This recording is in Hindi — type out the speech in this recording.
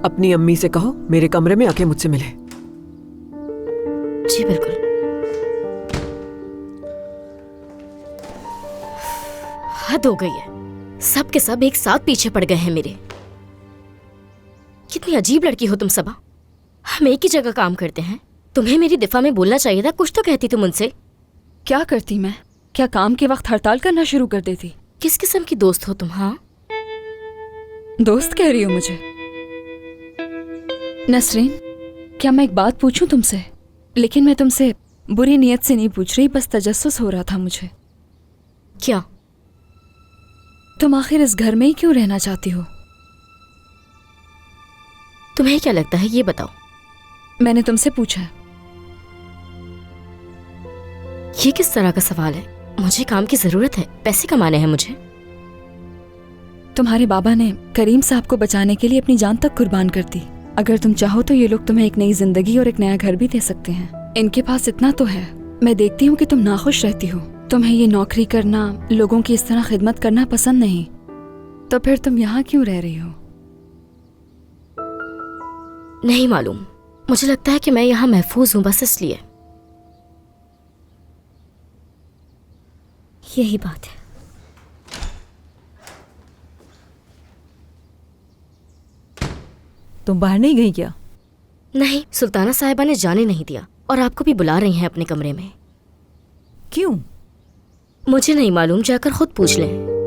अपनी अम्मी से कहो मेरे कमरे में आके मुझसे मिले। जी बिल्कुल। हद हो गई है, सब के सब एक साथ पीछे पड़ गए हैं मेरे। कितनी अजीब लड़की हो तुम सबा। हम एक ही जगह काम करते हैं, तुम्हें मेरी दिफा में बोलना चाहिए था, कुछ तो कहती तुम उनसे। क्या करती मैं? क्या काम के वक्त हड़ताल करना शुरू कर देती? किस किस्म की दोस्त हो तुम? हाँ, दोस्त कह रही हो मुझे? नसरीन, क्या मैं एक बात पूछूं तुमसे? लेकिन मैं तुमसे बुरी नीयत से नहीं पूछ रही, बस तजस्सुस हो रहा था मुझे। क्या? तुम आखिर इस घर में ही क्यों रहना चाहती हो? तुम्हें क्या लगता है, ये बताओ। मैंने तुमसे पूछा है। ये किस तरह का सवाल है? मुझे काम की जरूरत है, पैसे कमाने हैं मुझे। तुम्हारे बाबा ने करीम साहब को बचाने के लिए अपनी जान तक कुर्बान कर दी। अगर तुम चाहो तो ये लोग तुम्हें एक नई जिंदगी और एक नया घर भी दे सकते हैं। इनके पास इतना तो है। मैं देखती हूँ कि तुम नाखुश रहती हो। तुम्हें ये नौकरी करना, लोगों की इस तरह खिदमत करना पसंद नहीं, तो फिर तुम यहाँ क्यों रह रही हो? नहीं मालूम, मुझे लगता है कि मैं यहाँ महफूज हूँ, बस इसलिए। यही बात है। तुम बाहर नहीं गई क्या? नहीं, सुल्ताना साहिबा ने जाने नहीं दिया और आपको भी बुला रही हैं अपने कमरे में। क्यों? मुझे नहीं मालूम, जाकर खुद पूछ लें।